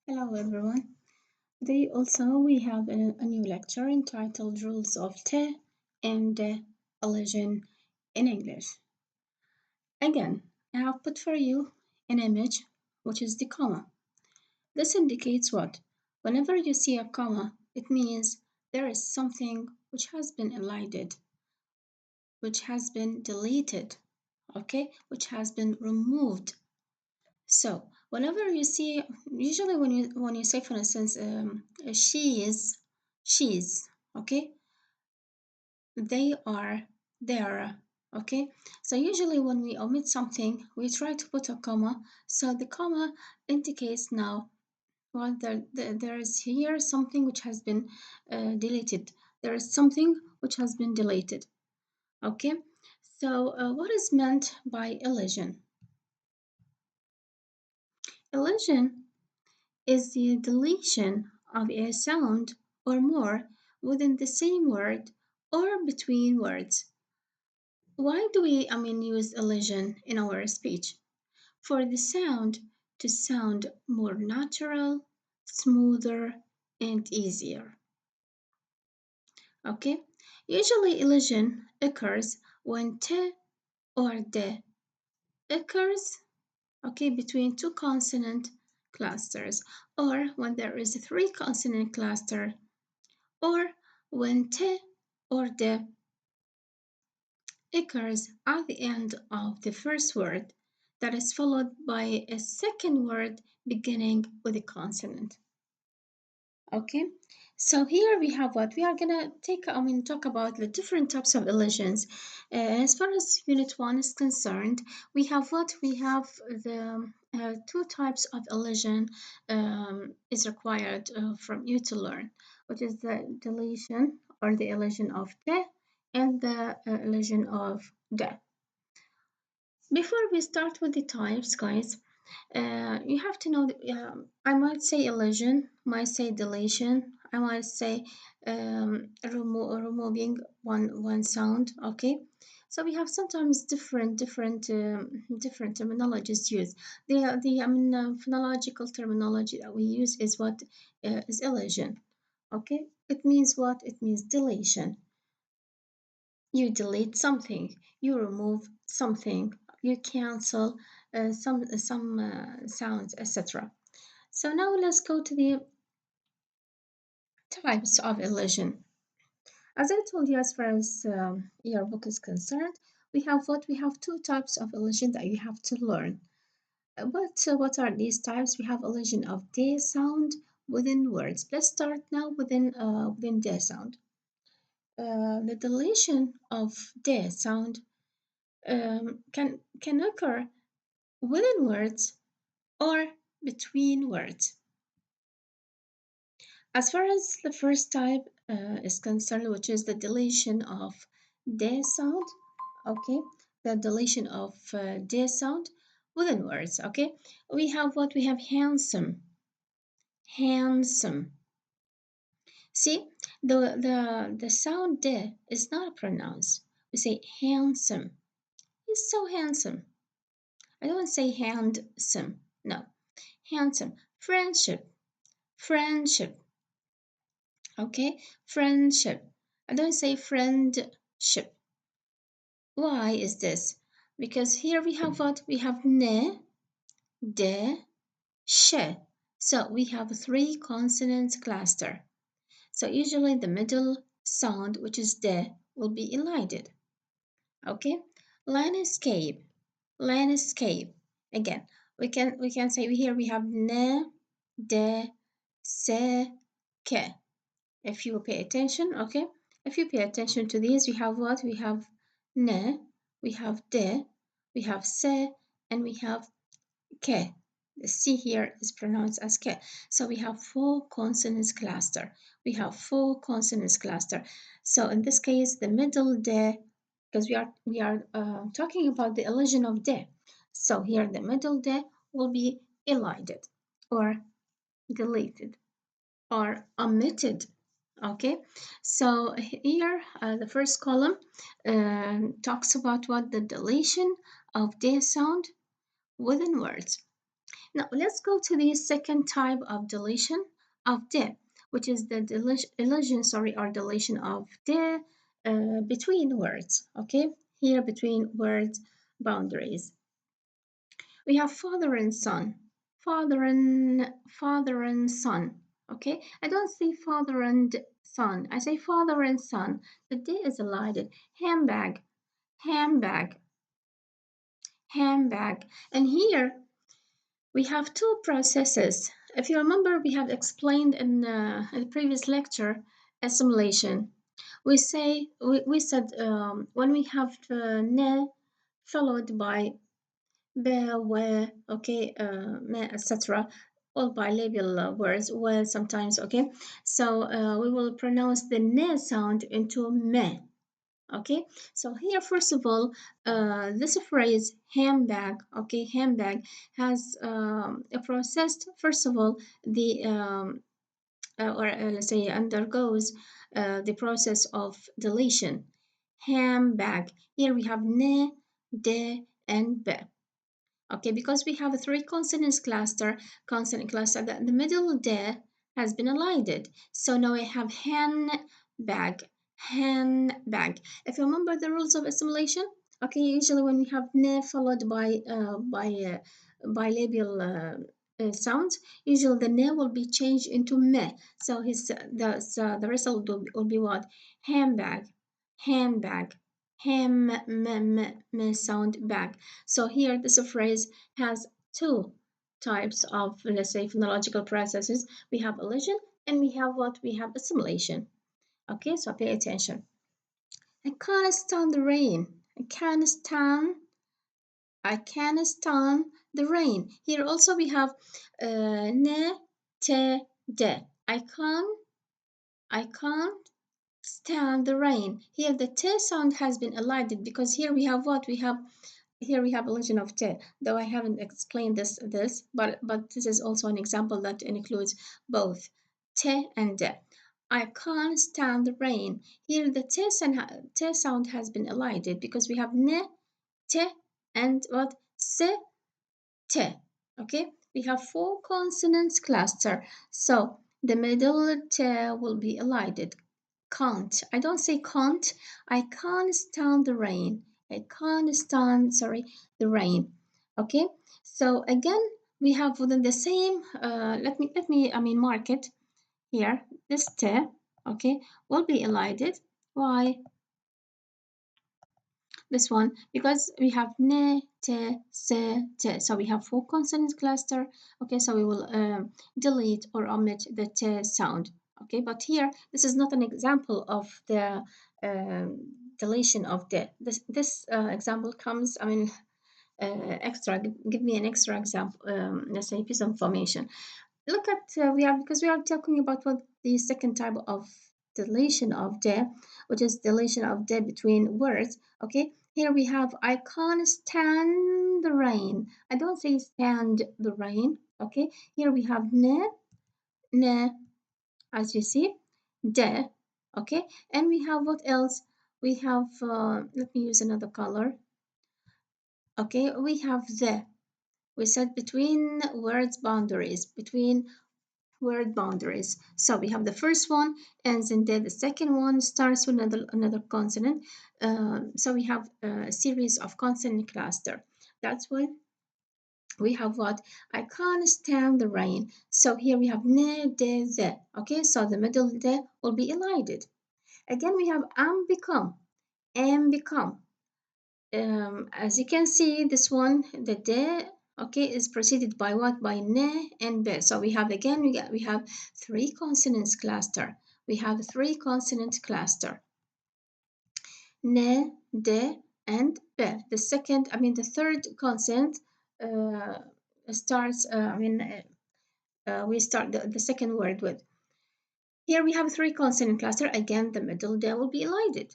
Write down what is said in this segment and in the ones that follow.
Hello everyone. Today also we have a new lecture entitled Rules of T and Elision in English. Again, I have put for you an image which is the comma. This indicates what? Whenever you see a comma, it means there is something which has been elided, which has been deleted, okay, which has been removed. So whenever you see, usually when you say, for instance, she's, okay, they are, there, okay. So usually when we omit something, we try to put a comma. So the comma indicates now, well, there is here something which has been deleted. There is something which has been deleted, okay. So what is meant by elision? Elision is the deletion of a sound or more within the same word or between words. Why do we, use elision in our speech? For the sound to sound more natural, smoother, and easier. Okay? Usually elision occurs when t or d occurs, okay, between two consonant clusters, or when there is a three consonant cluster, or when t or d occurs at the end of the first word that is followed by a second word beginning with a consonant. Okay, so here we have what we are gonna talk about the different types of elisions. As far as Unit 1 is concerned, we have the two types of elision is required from you to learn, which is the deletion or the elision of the and the elision of the. Before we start with the types, guys, you have to know that I might say elision, might say deletion, I might say removing one sound. Okay, so we have sometimes different terminologies used. The phonological terminology that we use is what is elision. Okay, it means what? It means deletion. You delete something, you remove something, you cancel some sounds, etc. So now let's go to the types of elision. As I told you, as far as your book is concerned, we have two types of elision that you have to learn. What are these types? We have elision of day sound within words. Let's start now within day sound. The deletion of day sound can occur within words or between words. As far as the first type is concerned, which is the deletion of de sound, okay, the deletion of de sound within words, okay, we have what we have handsome, handsome. See, the sound de is not pronounced. We say handsome. He's so handsome. I don't say handsome. No, handsome. Friendship, friendship. Okay, friendship. I don't say friendship. Why is this? Because here we have what? We have ne, de, she. So we have three consonants cluster. So usually the middle sound, which is de, will be elided. Okay, landscape, landscape. Again, we can say here we have ne, de, se, ke. If you pay attention, okay, if you pay attention to these, we have what? We have ne, we have de, we have se, and we have ke. The C here is pronounced as ke. So we have four consonants cluster. We have four consonants cluster. So in this case, the middle de, because we are talking about the elision of de. So here the middle de will be elided or deleted or omitted. Okay, so here the first column talks about what the deletion of their sound within words. Now let's go to the second type of deletion of the, which is the elision, sorry, or deletion of the between words. Okay, here between words boundaries, we have father and son, father and son. Okay, I don't say father and son. I say father and son. The D is elided. Handbag, handbag, handbag. And here we have two processes. If you remember, we have explained in the previous lecture assimilation. We said when we have ne followed by be, where, okay, me, etc. All bilabial words, well, sometimes, okay. So we will pronounce the ne sound into me. Okay, so here, first of all, this phrase handbag, okay, handbag has processed, first of all, the or let's say undergoes the process of deletion. Handbag. Here we have ne, de, and be. Okay, because we have a three consonant cluster, that the middle de has been elided. So now I have handbag, handbag. If you remember the rules of assimilation, okay, usually when we have ne followed by bilabial sounds, usually the ne will be changed into me. So the result will be what? Handbag, handbag, me sound bag. So here this phrase has two types of, let's say, phonological processes. We have elision and we have what? We have assimilation. Okay, so pay attention. I can't stand the rain. I can't stand the rain. Here also we have ne, te, de. I can't stand the rain. Here the te sound has been elided because here we have what? We have a legend of te, though I haven't explained this, but this is also an example that includes both te and de. I can't stand the rain. Here the te sound has been elided because we have ne, te, and what? Se, te. Okay, we have four consonants cluster, so the middle te will be elided. Can't. I don't say can't. I can't stand the rain. I can't stand, sorry, the rain. Okay. So again, we have within the same. Let me. I mean, mark it here. This te, okay, will be elided. Why? This one, because we have ne, te, se, te. So we have four consonant cluster. Okay, so we will delete or omit the te sound. Okay, but here this is not an example of the deletion of the. This example comes. I mean, extra. Give me an extra example. Let's say piece of information. Look at we are, because we are talking about what the second type of deletion of de, which is deletion of de between words. Okay, here we have I can't stand the rain. I don't say stand the rain. Okay, here we have ne, ne, as you see, de. Okay, and we have what else? We have let me use another color. Okay, we have the. We said between words boundaries, between word boundaries. So we have the first one ends in the second one starts with another consonant. So we have a series of consonant cluster. That's why we have what? I can't stand the rain. So here we have ne, de, the. Okay, so the middle de will be elided. Again, we have am, become, am, become. As you can see, this one, the de, okay, is preceded by what? By ne and be. So we have again, we have three consonants cluster. We have three consonant cluster. Ne, de, and be. The second, I mean, the third consonant uh, starts. We start the second word with. Here we have three consonant cluster. Again, the middle de will be elided.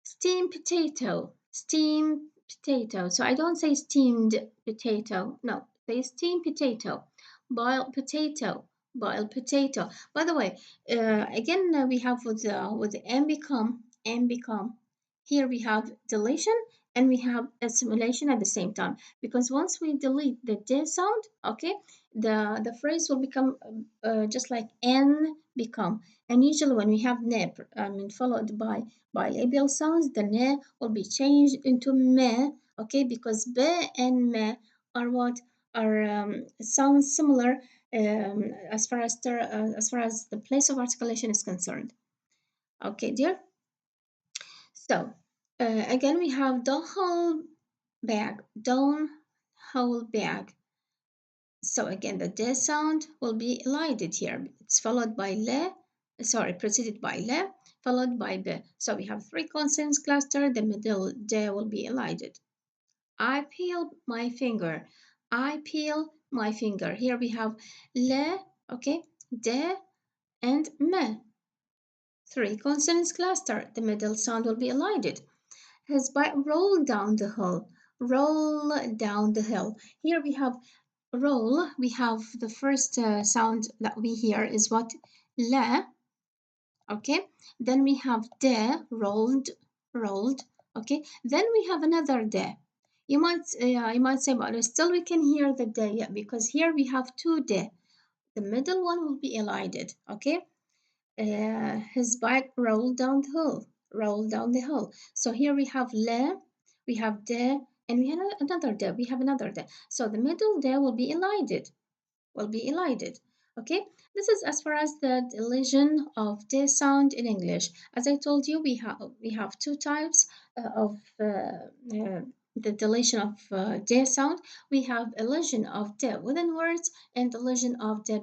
Steamed potato, steamed potato. So I don't say steamed potato. No, say steamed potato. Boiled potato, boiled potato. By the way, again we have with the and become and become. Here we have deletion and we have a simulation at the same time, because once we delete the d sound, okay, the phrase will become just like n become. And usually when we have ne, I mean followed by bilabial sounds, the ne will be changed into me, okay, because b and me are what are sounds similar as far as the place of articulation is concerned. Okay, dear. So again, we have the whole bag, don't whole bag. So again, the D sound will be elided here. It's followed by le, sorry, preceded by le, followed by b. So we have three consonants cluster. The middle D will be elided. I peel my finger. I peel my finger. Here we have le, okay, de, and me. Three consonants cluster. The middle sound will be elided. His bike roll down the hill. Roll down the hill. Here we have roll. We have the first sound that we hear is what? La. Okay. Then we have de, rolled, rolled. Okay. Then we have another de. You might say, but still we can hear the de, yeah, because here we have two de. The middle one will be elided. Okay. His bike rolled down the hill, rolled down the hill. So here we have le, we have de, and we have another de, we have another de. So the middle de will be elided, will be elided. Okay, this is as far as the elision of de sound in English. As I told you, we have two types of the deletion of de sound. We have elision of de within words and elision of de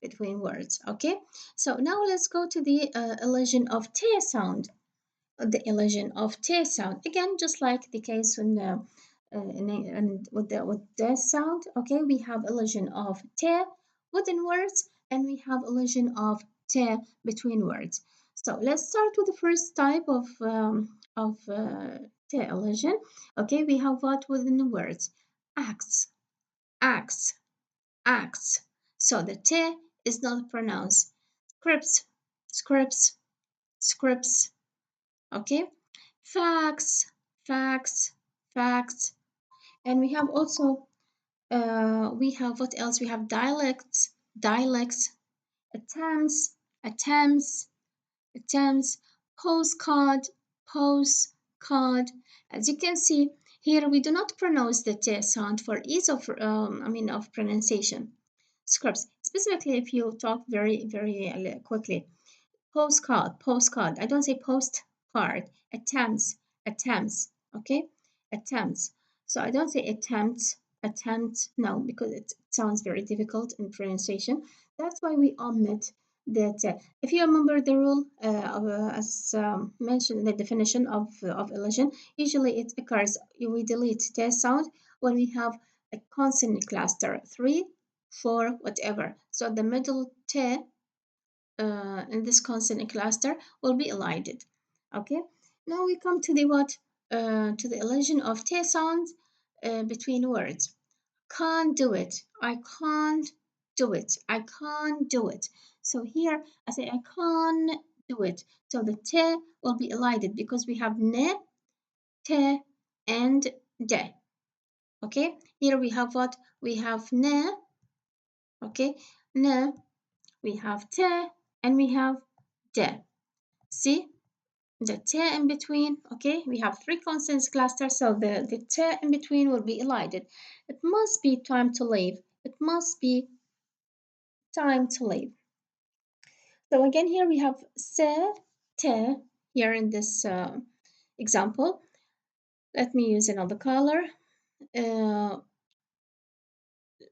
between words. Okay, so now let's go to the elision of te sound. The elision of te sound again, just like the case when and with the sound. Okay, we have elision of te within words, and we have elision of te between words. So let's start with the first type of te elision. Okay, we have what within words? Acts, acts, acts. So the te is not pronounced. Scripts, scripts, scripts. Okay, facts, facts, facts. And we have also we have what else? We have dialects, dialects, attempts, attempts, attempts, postcard, postcard. As you can see here, we do not pronounce the t sound for ease of of pronunciation. Scripts, specifically if you talk very quickly. Postcard, postcard. I don't say postcard. Attempts, attempts. Okay, attempts. So I don't say attempts, attempt. No, because it sounds very difficult in pronunciation. That's why we omit that. If you remember the rule as mentioned in the definition of elision, usually it occurs. We delete the sound when we have a consonant cluster, three, four, whatever. So the middle t in this consonant cluster will be elided. Okay. Now we come to the what? To the elision of t sounds between words. Can't do it. I can't do it. I can't do it. So here I say I can't do it. So the t will be elided because we have ne, te, and de. Okay. Here we have what? We have ne. Okay. Ne. We have te, and we have de. See the T in between, okay? We have three consonants cluster, so the T in between will be elided. It must be time to leave. It must be time to leave. So again, here we have se, te, here in this example. Let me use another color.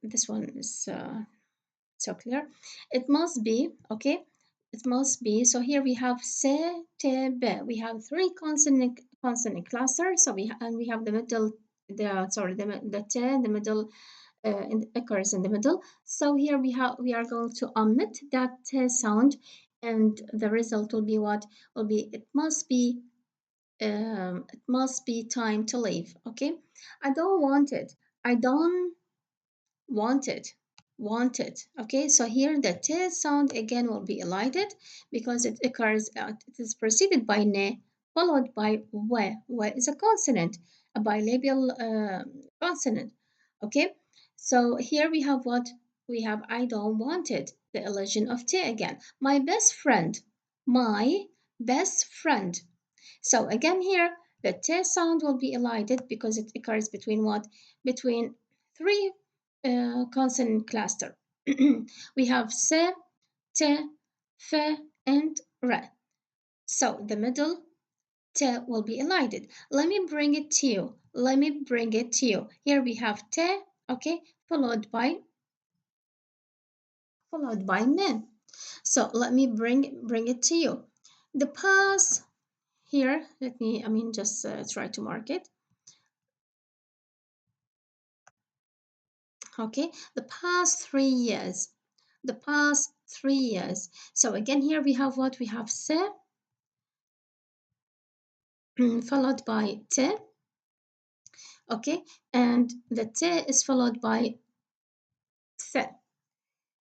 This one is so clear. It must be, okay? It must be. So here we have se, te, be. We have three consonant clusters. So we have the middle, the te, the middle occurs in the middle. So here we are going to omit that te sound, and the result will be what? Will be it must be time to leave. Okay, I don't want it. I don't wanted, wanted. Okay, so here the t sound again will be elided because it occurs it is preceded by ne, followed by w. W is a consonant, a bilabial consonant. Okay, so here we have what? We have I don't want it, the elision of T again. My best friend, my best friend. So again here, the T sound will be elided because it occurs between what? Between three consonant cluster. We have S, T, F, and R. So the middle T will be elided. Let me bring it to you. Let me bring it to you. Here we have T, okay, followed by men. So let me bring it to you. The past here, let me, just try to mark it. Okay, the past 3 years. The past 3 years. So again, here we have what? We have se followed by te. Okay, and the te is followed by se.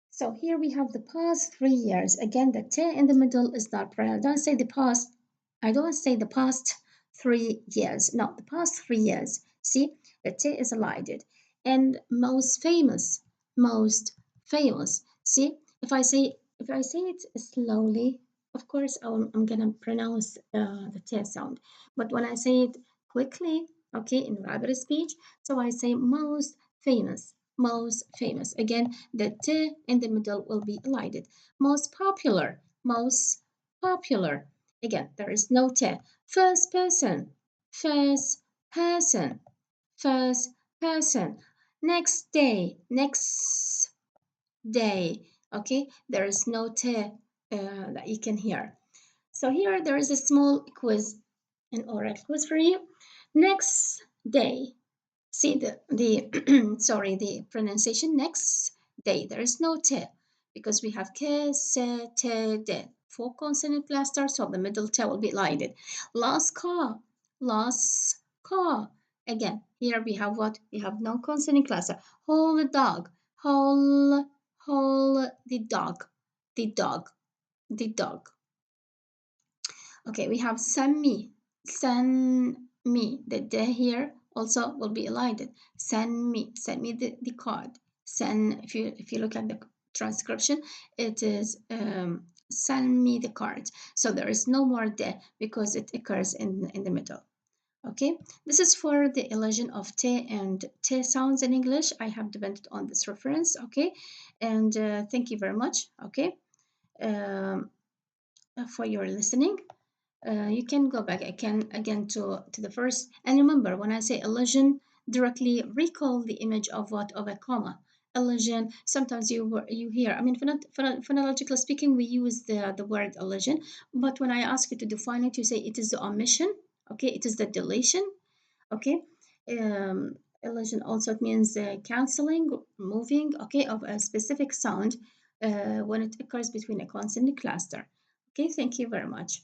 So here we have the past 3 years. Again, the te in the middle is not present. Don't say the past. I don't say the past 3 years. No, the past 3 years. See, the te is elided. And most famous. See, if I say it slowly, of course I'm gonna pronounce the te sound. But when I say it quickly, okay, in rapid speech, so I say most famous. Most famous. Again, the T in the middle will be elided. Most popular. Most popular. Again, there is no T. First person. First person. First person. Next day. Next day. Okay, there is no T that you can hear. So here there is a small quiz, an oral quiz for you. Next day. See the sorry, the pronunciation next day. There is no T because we have K, se, te, de. Four consonant cluster, so the middle T will be elided. Last car, last car. Again, here we have what? We have non-consonant cluster. Whole the dog, whole the dog, the dog, the dog. Okay, we have send me. The de here also will be elided. Send me the card. Send, if you look at the transcription, it is send me the card. So there is no more de because it occurs in the middle. Okay, this is for the elision of te and te sounds in English. I have depended on this reference. Okay, and thank you very much. Okay, um, for your listening. You can go back again to the first, and remember when I say illusion, directly recall the image of what? Of a comma. Illusion, sometimes you hear, phonologically speaking, we use the word illusion, but when I ask you to define it, you say it is the omission. Okay, it is the deletion. Okay, illusion also it means canceling, moving, okay, of a specific sound when it occurs between a consonant cluster. Okay, thank you very much.